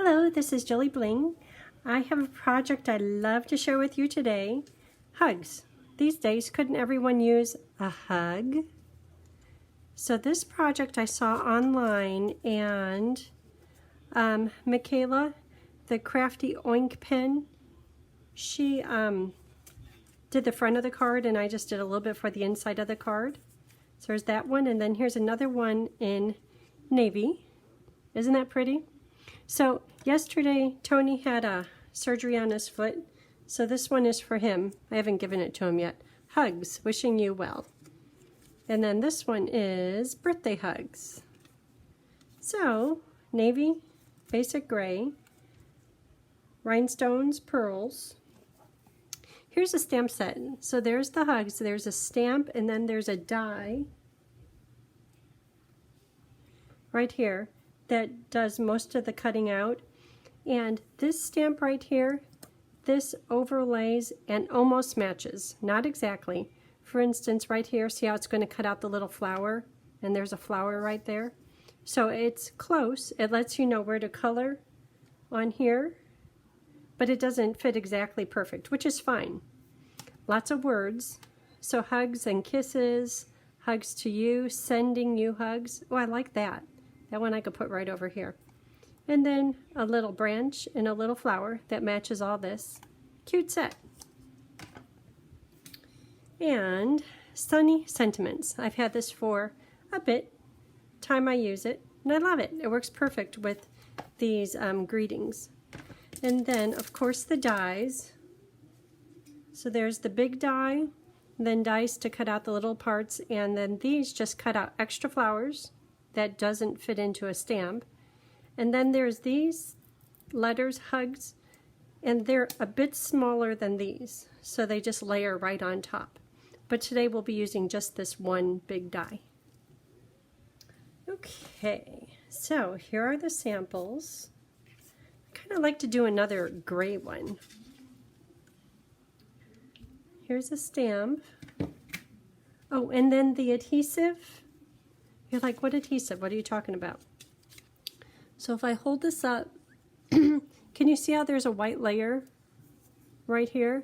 Hello, this is JilliBling. I have a project I'd love to share with you today. Hugs. These days, couldn't everyone use a hug? So this project I saw online, and Mikaela, the Crafty Oink pen, she did the front of the card, and I just did a little bit for the inside of the card. So there's that one, and then here's another one in navy. Isn't that pretty? So yesterday, Tony had a surgery on his foot, so this one is for him. I haven't given it to him yet. Hugs, wishing you well. And then this one is birthday hugs. So, navy, basic gray, rhinestones, pearls. Here's a stamp set. So there's the hugs, there's a stamp, and then there's a die right here that does most of the cutting out. And this stamp right here, this overlays and almost matches, not exactly. For instance, right here, see how it's going to cut out the little flower? And there's a flower right there. So it's close. It lets you know where to color on here, but it doesn't fit exactly perfect, which is fine. Lots of words. So hugs and kisses, hugs to you, sending you hugs. Oh, I like that. That one I could put right over here. And then a little branch and a little flower that matches all this. Cute set. And sunny sentiments. I've had this for a bit, time I use it, and I love it. It works perfect with these greetings. And then, of course, the dies. So there's the big die, then dies to cut out the little parts, and then these just cut out extra flowers that doesn't fit into a stamp. And then there's these letters, hugs, and they're a bit smaller than these, so they just layer right on top. But today we'll be using just this one big die. Okay, so here are the samples. I kind of like to do another gray one. Here's a stamp. Oh, and then the adhesive. You're like, what adhesive? What are you talking about? So if I hold this up, can you see how there's a white layer right here,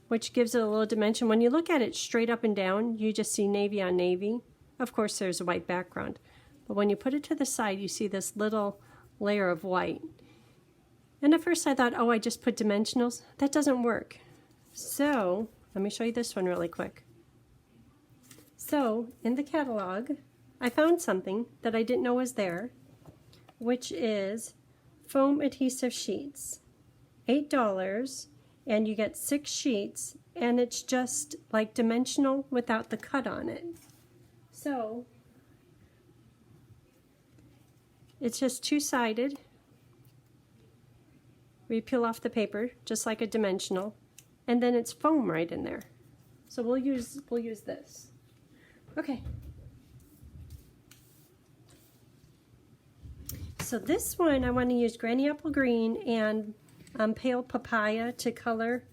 which gives it a little dimension? When you look at it straight up and down, you just see navy on navy. Of course, there's a white background. But when you put it to the side, you see this little layer of white. And at first I thought, oh, I just put dimensionals. That doesn't work. So let me show you this one really quick. So in the catalog, I found something that I didn't know was there, which is foam adhesive sheets. $8, and you get 6 sheets, and it's just like dimensional without the cut on it. So it's just two-sided. We peel off the paper just like a dimensional, and then it's foam right in there. So we'll use this. Okay. So this one I want to use Granny Apple Green and Pale Papaya to color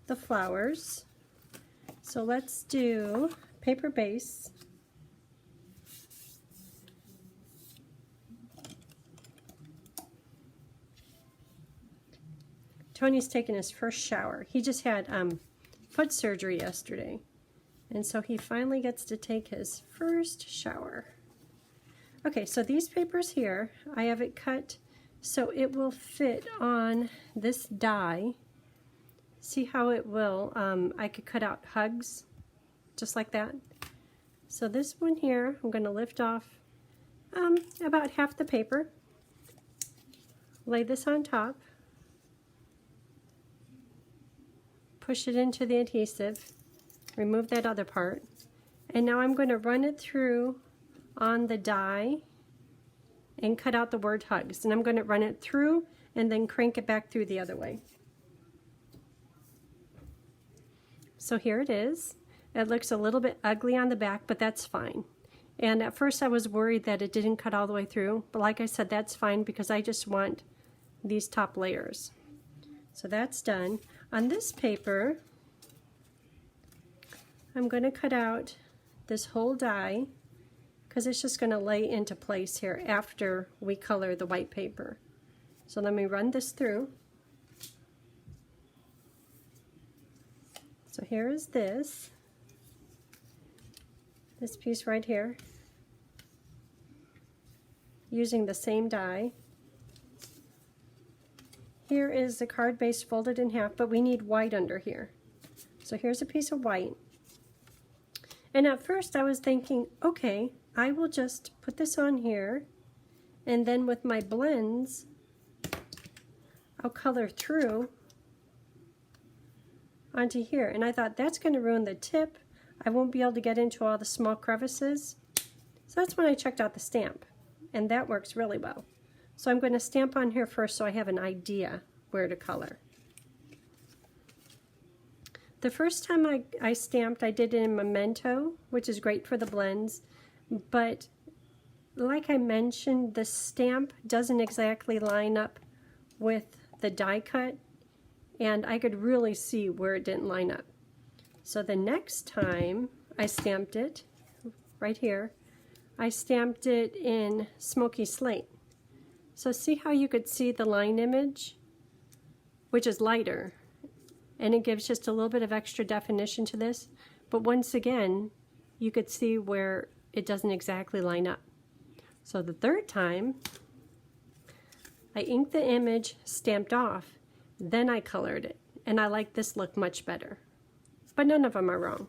the flowers. So let's do paper base. Tony's taking his first shower. He just had foot surgery yesterday, and so he finally gets to take his first shower. Okay, so these papers here, I have it cut so it will fit on this die. See how it will, I could cut out hugs, just like that. So this one here, I'm going to lift off about half the paper, lay this on top, push it into the adhesive, remove that other part, and now I'm going to run it through on the die and cut out the word hugs. And I'm going to run it through and then crank it back through the other way. So here it is. It looks a little bit ugly on the back, but that's fine. And at first I was worried that it didn't cut all the way through, but like I said, that's fine because I just want these top layers. So that's done. On this paper, I'm going to cut out this whole die because it's just going to lay into place here after we color the white paper. So let me run this through. So here is this piece right here, using the same die. Here is the card base folded in half, but we need white under here. So here's a piece of white. And at first I was thinking, okay, I will just put this on here, and then with my blends, I'll color through onto here. And I thought that's going to ruin the tip. I won't be able to get into all the small crevices. So that's when I checked out the stamp, and that works really well. So I'm going to stamp on here first so I have an idea where to color. The first time I stamped, I did it in Memento, which is great for the blends, but like I mentioned, the stamp doesn't exactly line up with the die cut, and I could really see where it didn't line up. So the next time I stamped it, right here, I stamped it in Smoky Slate. So see how you could see the line image, which is lighter, and it gives just a little bit of extra definition to this, but once again, you could see where it doesn't exactly line up. So the third time, I inked the image, stamped off, then I colored it, and I like this look much better. But none of them are wrong.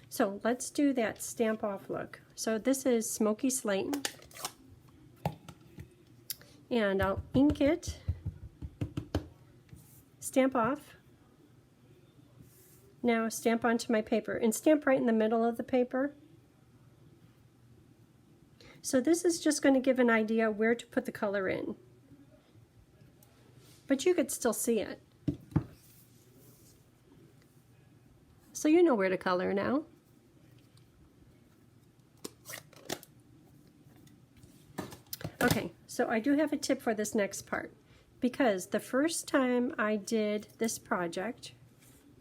So let's do that stamp off look. So this is Smoky Slate, and I'll ink it, stamp off. Now stamp onto my paper, and stamp right in the middle of the paper. So this is just going to give an idea where to put the color in, but you could still see it. So you know where to color now. Okay, so I do have a tip for this next part, because the first time I did this project,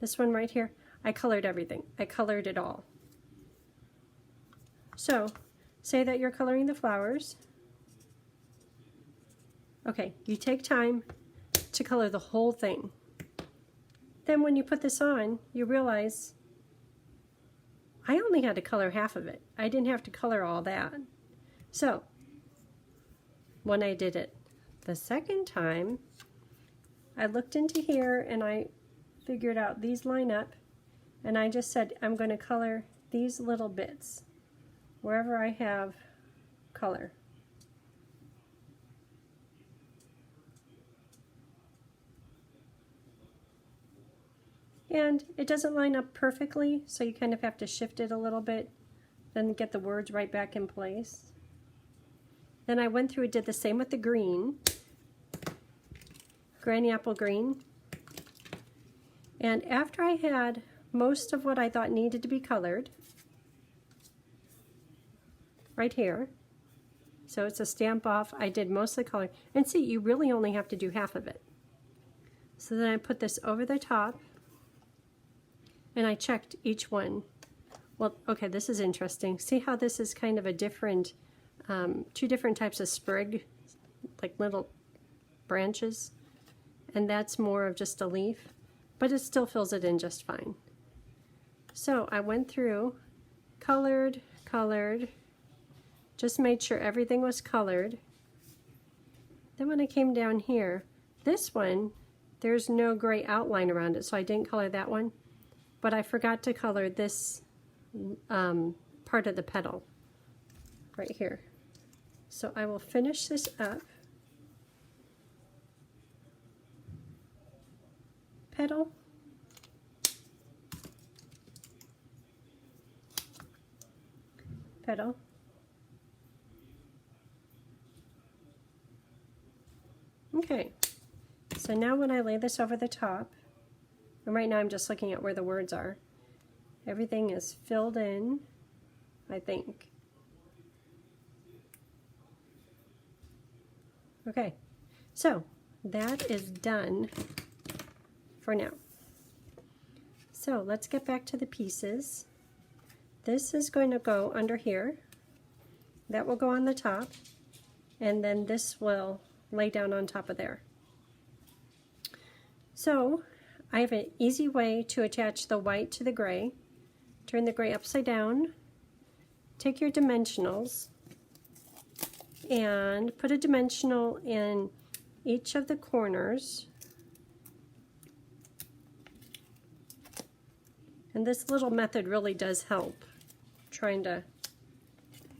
this one right here, I colored everything. I colored it all. So, say that you're coloring the flowers. Okay, you take time to color the whole thing. Then when you put this on, you realize I only had to color half of it. I didn't have to color all that. So, when I did it the second time, I looked into here and I figured out these line up, and I just said I'm going to color these little bits wherever I have color. And it doesn't line up perfectly, so you kind of have to shift it a little bit, then get the words right back in place. Then I went through and did the same with the green, Granny Apple Green. And after I had most of what I thought needed to be colored, right here, so it's a stamp off, I did most of the color. And see, you really only have to do half of it. So then I put this over the top, and I checked each one. Well, okay, this is interesting. See how this is kind of a different, two different types of sprig, like little branches, and that's more of just a leaf, but it still fills it in just fine. So I went through, colored, just made sure everything was colored. Then when I came down here, this one, there's no gray outline around it, so I didn't color that one, but I forgot to color this part of the petal right here. So I will finish this up. Petal. Petal. Okay, so now when I lay this over the top, and right now I'm just looking at where the words are, everything is filled in, I think. Okay, so that is done for now. So let's get back to the pieces. This is going to go under here. That will go on the top, and then this will lay down on top of there. So I have an easy way to attach the white to the gray. Turn the gray upside down, take your dimensionals, and put a dimensional in each of the corners. And this little method really does help trying to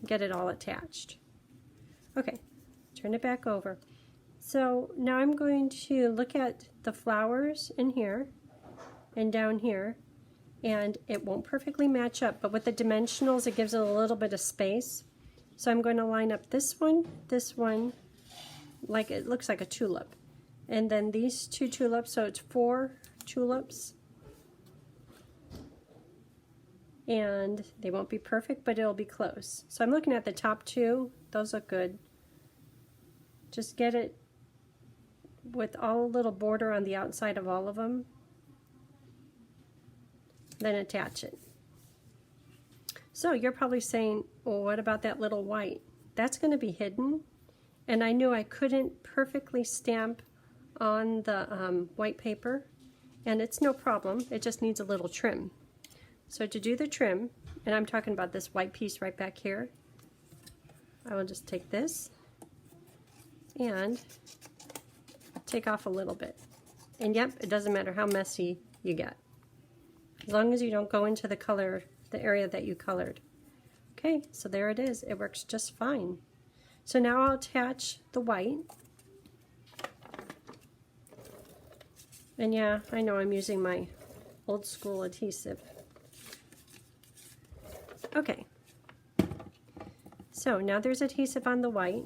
get it all attached. Okay, turn it back over. So now I'm going to look at the flowers in here and down here, and it won't perfectly match up, but with the dimensionals it gives it a little bit of space. So I'm going to line up this one, like it looks like a tulip, and then these two tulips, so it's 4 tulips. And they won't be perfect, but it'll be close. So I'm looking at the top 2. Those look good. Just get it with all a little border on the outside of all of them. Then attach it. So you're probably saying, well, what about that little white? That's going to be hidden. And I knew I couldn't perfectly stamp on the white paper. And it's no problem. It just needs a little trim. So to do the trim, and I'm talking about this white piece right back here, I will just take this and take off a little bit. And yep, it doesn't matter how messy you get, as long as you don't go into the color, the area that you colored. Okay, so there it is. It works just fine. So now I'll attach the white. And yeah, I know I'm using my old school adhesive. Okay, so now there's adhesive on the white.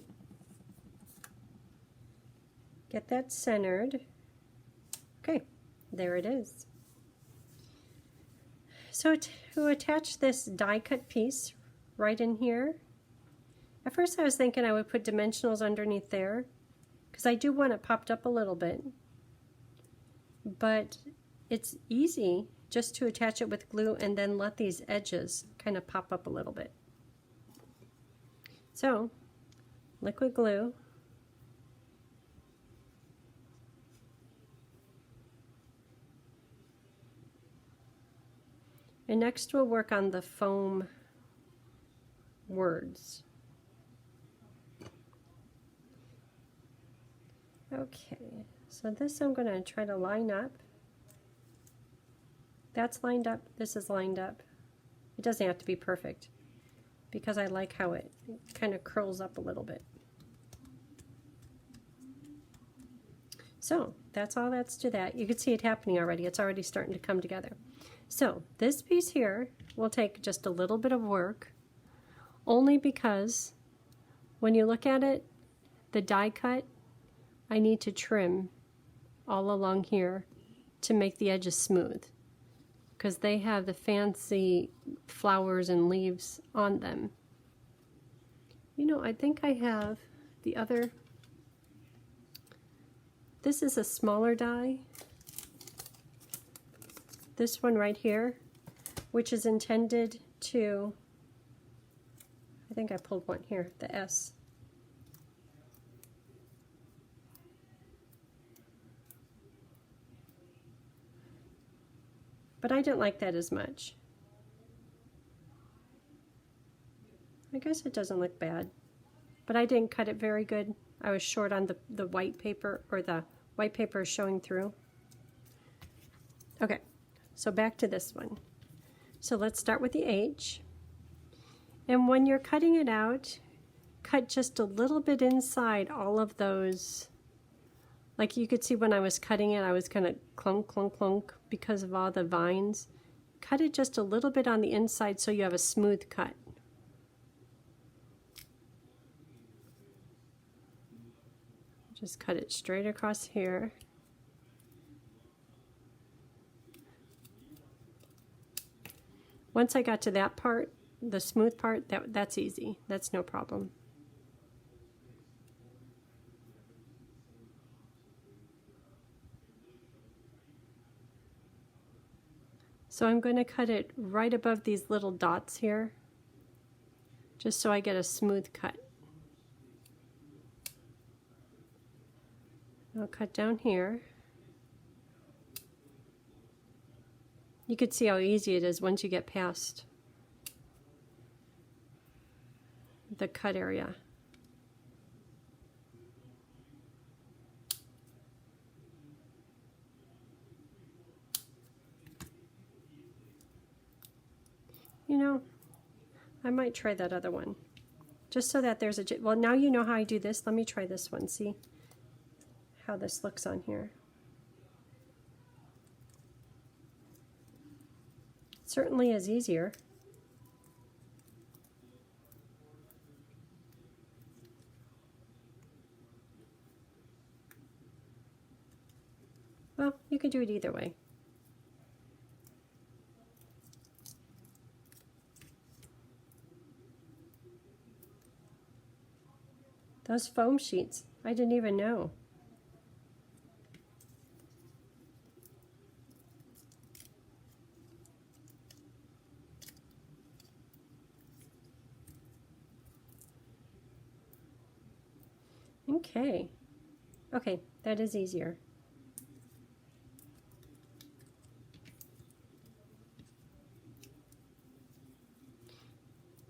Get that centered. Okay, there it is. So to attach this die cut piece right in here, at first I was thinking I would put dimensionals underneath there, because I do want it popped up a little bit. But it's easy just to attach it with glue and then let these edges kind of pop up a little bit. So, liquid glue. And next we'll work on the foam words. Okay, so this I'm going to try to line up. That's lined up, this is lined up. It doesn't have to be perfect, because I like how it kind of curls up a little bit. So that's all that's to that. You can see it happening already. It's already starting to come together. So this piece here will take just a little bit of work, only because when you look at it, the die cut, I need to trim all along here to make the edges smooth, because they have the fancy flowers and leaves on them. You know, I think I have the other, this is a smaller die, this one right here, which is intended to, I think I pulled one here, the S. But I didn't like that as much. I guess it doesn't look bad, but I didn't cut it very good. I was short on the white paper, or the white paper is showing through. Okay, so back to this one. So let's start with the H. And when you're cutting it out, cut just a little bit inside all of those. Like you could see when I was cutting it, I was kind of clunk, clunk, clunk because of all the vines. Cut it just a little bit on the inside so you have a smooth cut. Just cut it straight across here. Once I got to that part, the smooth part, that's easy. That's no problem. So I'm going to cut it right above these little dots here, just so I get a smooth cut. I'll cut down here. You could see how easy it is once you get past the cut area. You know, I might try that other one. Just so that there's a, well, now you know how I do this. Let me try this one. See how this looks on here. It certainly is easier. Well, you could do it either way. Those foam sheets, I didn't even know. Okay. Okay, that is easier.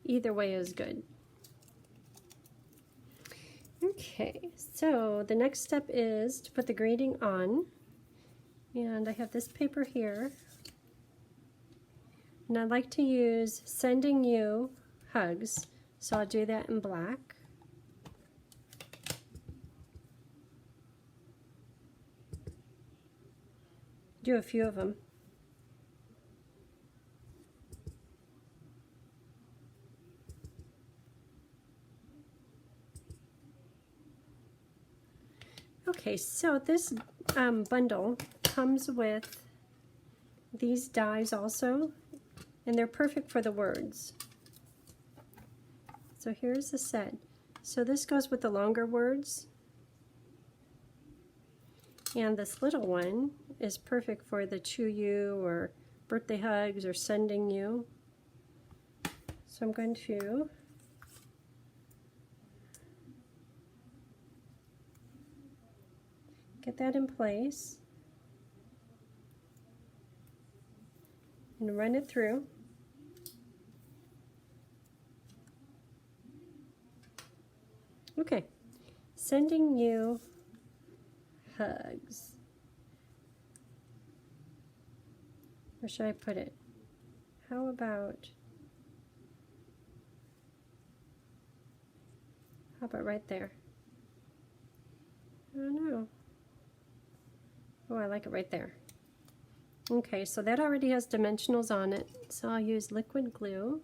Either way is good. Okay, so the next step is to put the grading on, and I have this paper here, and I like to use Sending You Hugs, so I'll do that in black. Do a few of them. Okay, so this bundle comes with these dies also, and they're perfect for the words. So here's the set. So this goes with the longer words, and this little one is perfect for the to you or birthday hugs or sending you. So I'm going to get that in place and run it through. Okay, Sending You Hugs. Where should I put it? How about right there? I don't know. Oh, I like it right there. Okay, so that already has dimensionals on it, so I'll use liquid glue.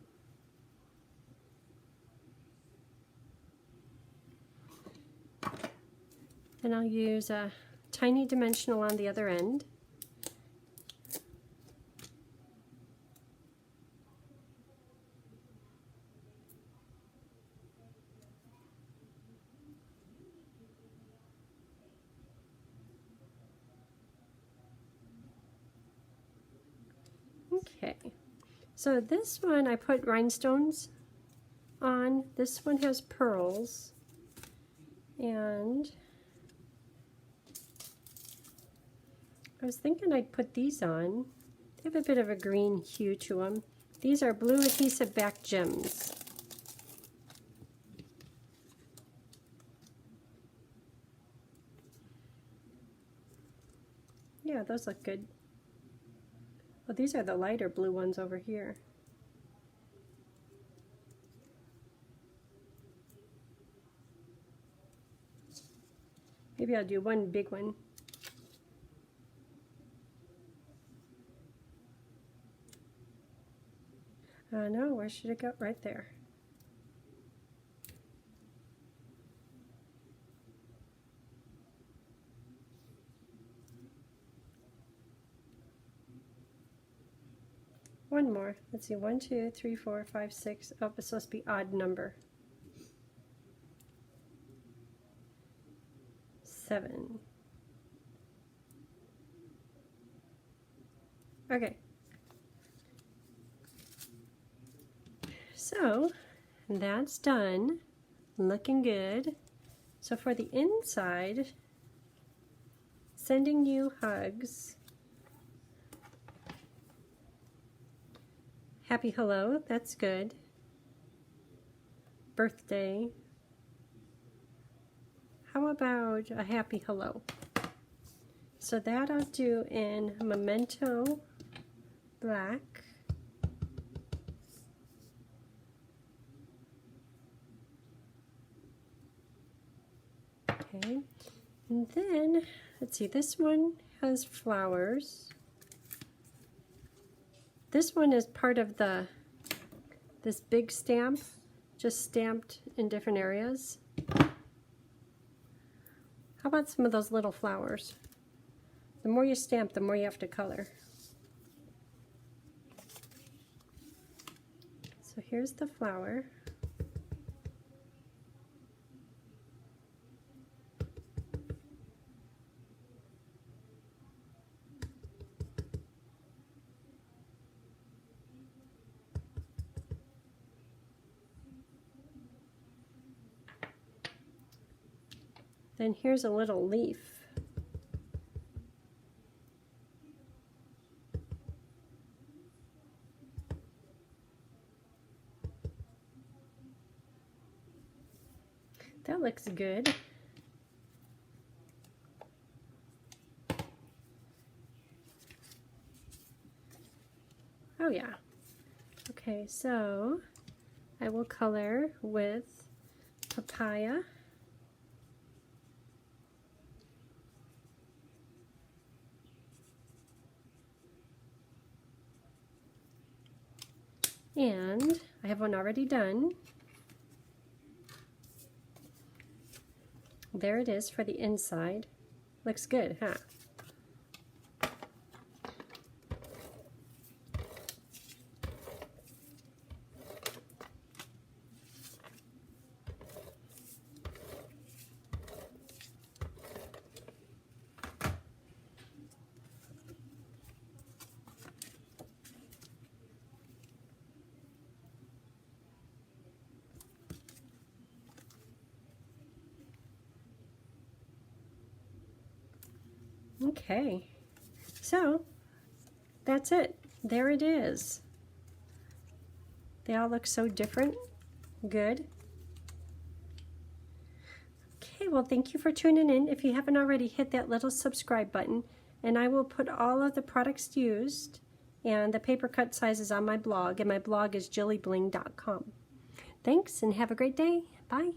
Then I'll use a tiny dimensional on the other end. Okay, so this one I put rhinestones on. This one has pearls, and I was thinking I'd put these on. They have a bit of a green hue to them. These are blue adhesive back gems. Yeah, those look good. Well, these are the lighter blue ones over here. Maybe I'll do one big one. No, where should it go? Right there. One more. Let's see. 1, 2, 3, 4, 5, 6. Oh, it's supposed to be odd number. 7. Okay. So that's done. Looking good. So for the inside, Sending You Hugs. Happy hello, that's good. Birthday. How about a happy hello? So that I'll do in Memento Black. Okay, and then let's see, this one has flowers. This one is part of this big stamp, just stamped in different areas. How about some of those little flowers? The more you stamp, the more you have to color. So here's the flower. Then here's a little leaf. That looks good. Oh yeah. Okay, so I will color with papaya. And I have one already done. There it is for the inside. Looks good, huh? Okay, so that's it. There it is. They all look so different. Good. Okay, well, thank you for tuning in. If you haven't already, hit that little subscribe button, and I will put all of the products used and the paper cut sizes on my blog, and my blog is JilliBling.com. Thanks, and have a great day. Bye.